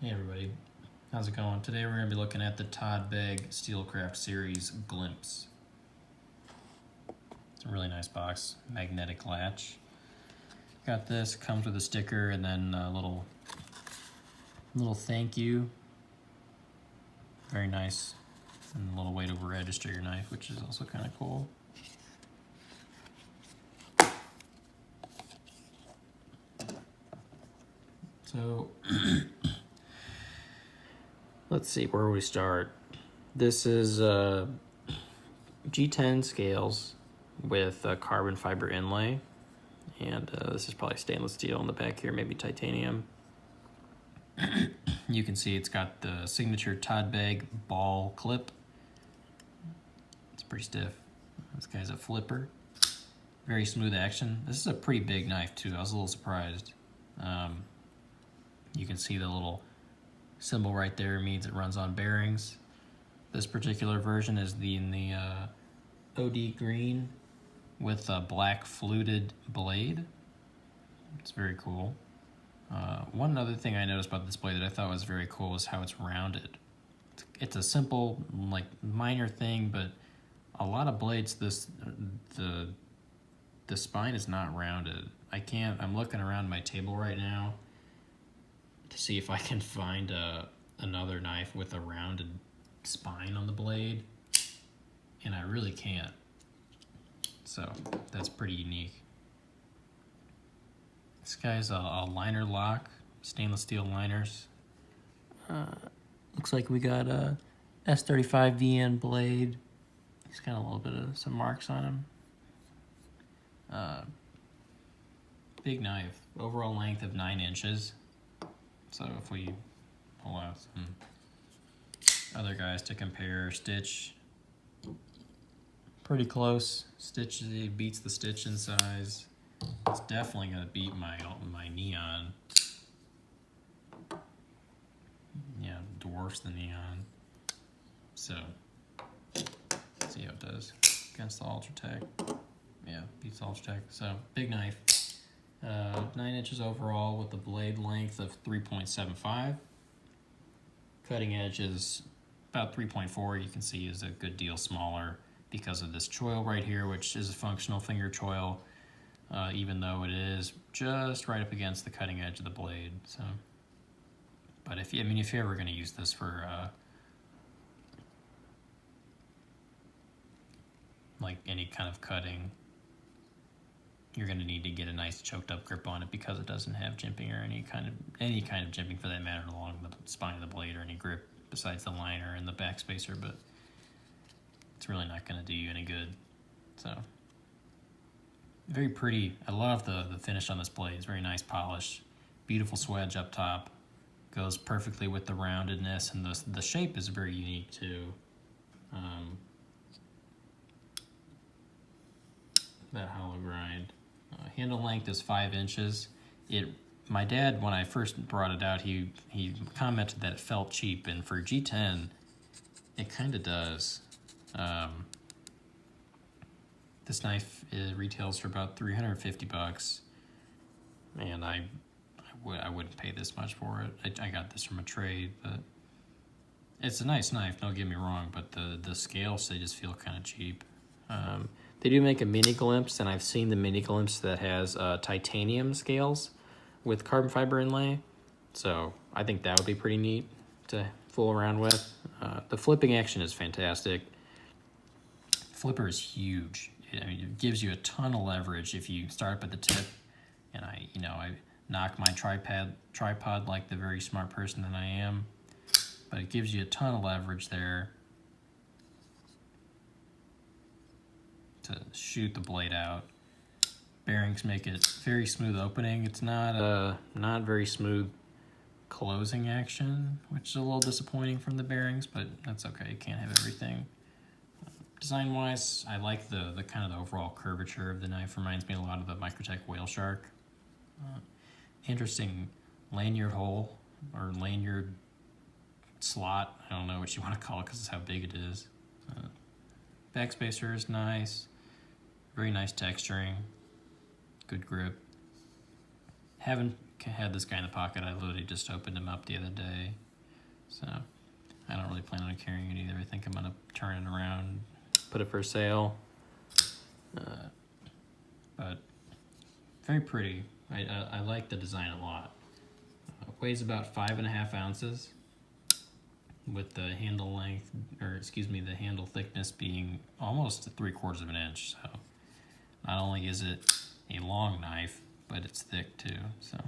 Hey everybody, how's it going? Today we're going to be looking at the Todd Begg Stellcraft series Glimpse. It's a really nice box, magnetic latch. Got this, comes with a sticker and then a little thank you. Very nice. And a little way to register your knife, which is also kind of cool. So, let's see where we start. This is G10 scales with a carbon fiber inlay, and this is probably stainless steel on the back here, maybe titanium. You can see it's got the signature Todd Begg ball clip. It's pretty stiff. This guy's a flipper. Very smooth action. This is a pretty big knife too. I was a little surprised. You can see the little symbol right there. It means it runs on bearings. This particular version is in the OD green with a black fluted blade. It's very cool. One other thing I noticed about this blade that I thought was very cool is how it's rounded. It's a simple, like, minor thing, but a lot of blades, the spine is not rounded. I'm looking around my table right now to see if I can find another knife with a rounded spine on the blade, and I really can't. So that's pretty unique. This guy's a liner lock, stainless steel liners. Looks like we got a S35 VN blade. He's got a little bit of some marks on him. Big knife, overall length of 9 inches. So if we pull out some other guys to compare, Stitch, pretty close. Stitch beats the Stitch in size. It's definitely gonna beat my Neon. Yeah, dwarfs the Neon. So let's see how it does against the Ultratech. Yeah, beats the Ultratech. So big knife. 9 inches overall with a blade length of 3.75. Cutting edge is about 3.4. You can see is a good deal smaller because of this choil right here, which is a functional finger choil, even though it is just right up against the cutting edge of the blade. So, but if you're ever going to use this for like any kind of cutting, you're going to need to get a nice choked up grip on it because it doesn't have jimping or any kind of jimping for that matter along the spine of the blade or any grip besides the liner and the backspacer, but it's really not going to do you any good. So very pretty. I love the finish on this blade. It's very nice polish, beautiful swedge up top, goes perfectly with the roundedness, and the shape is very unique too. That hollow grind. Handle length is 5 inches. My dad, when I first brought it out, he commented that it felt cheap, and for G10, it kind of does. This knife retails for about $350, and I wouldn't pay this much for it. I got this from a trade, but it's a nice knife. Don't get me wrong, but the scales, they just feel kind of cheap. They do make a mini glimpse, and I've seen the mini glimpse that has titanium scales with carbon fiber inlay. So I think that would be pretty neat to fool around with. The flipping action is fantastic. Flipper is huge. It gives you a ton of leverage if you start up at the tip. And I knock my tripod like the very smart person that I am. But it gives you a ton of leverage there to shoot the blade out. Bearings make it very smooth opening. It's not very smooth closing action, which is a little disappointing from the bearings, but that's okay. You can't have everything. Design wise, I like the kind of the overall curvature of the knife. Reminds me a lot of the Microtech Whale Shark. Interesting lanyard hole or lanyard slot. I don't know what you want to call it because it's how big it is. Backspacer is nice. Very nice texturing. Good grip. Haven't had this guy in the pocket. I literally just opened him up the other day. So I don't really plan on carrying it either. I think I'm going to turn it around, put it for sale. But very pretty. I like the design a lot. Weighs about 5.5 ounces, with the handle length, or excuse me, the handle thickness being almost 3/4 of an inch. So not only is it a long knife, but it's thick too. So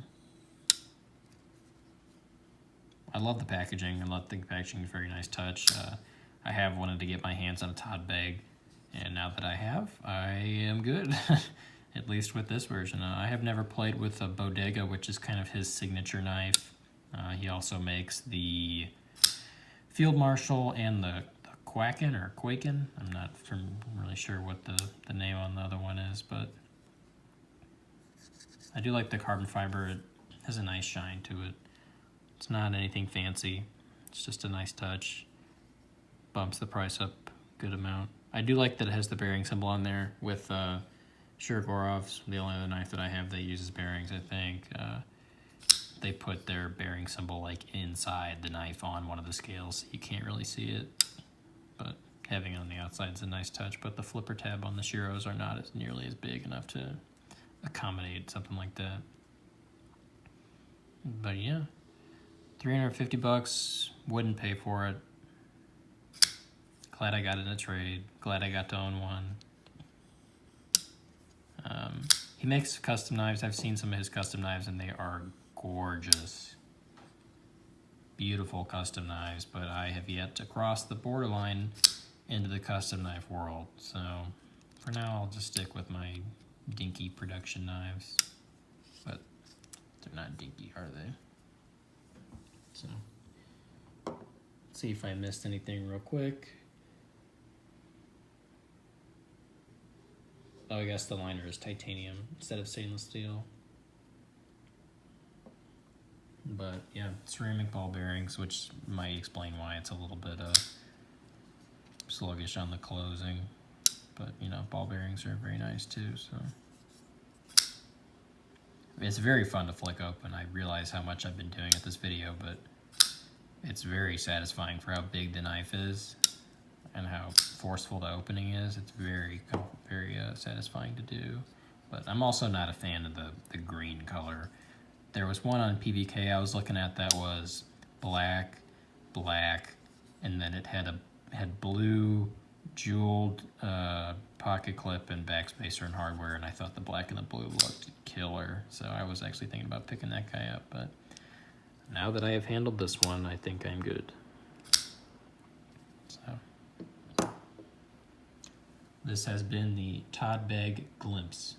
I love the packaging. I love the packaging. Very nice touch. I have wanted to get my hands on a Todd Begg, and now that I have, I am good. At least with this version. I have never played with a Bodega, which is kind of his signature knife. He also makes the Field Marshal and the Quaken or Quaken. I'm not really sure what the name on the other one is, but I do like the carbon fiber. It has a nice shine to it. It's not anything fancy. It's just a nice touch. Bumps the price up a good amount. I do like that it has the bearing symbol on there with Shirgorov's, the only other knife that I have that uses bearings, I think. They put their bearing symbol like inside the knife on one of the scales, so you can't really see it. But having it on the outside is a nice touch, but the flipper tab on the Shiros are not nearly as big enough to accommodate something like that. But yeah, $350, wouldn't pay for it. Glad I got it in a trade. Glad I got to own one. He makes custom knives. I've seen some of his custom knives, and they are gorgeous. Beautiful custom knives, but I have yet to cross the borderline into the custom knife world. So for now, I'll just stick with my dinky production knives. But they're not dinky, are they? So let's see if I missed anything real quick. Oh, I guess the liner is titanium instead of stainless steel. But yeah, ceramic ball bearings, which might explain why it's a little bit sluggish on the closing. But you know, ball bearings are very nice too. So it's very fun to flick open. I realize how much I've been doing at this video, but it's very satisfying for how big the knife is and how forceful the opening is. It's very satisfying to do. But I'm also not a fan of the green color. There was one on PVK I was looking at that was black, and then it had blue jeweled pocket clip and backspacer and hardware, and I thought the black and the blue looked killer. So I was actually thinking about picking that guy up, but now that I have handled this one, I think I'm good. So this has been the Todd Begg Glimpse.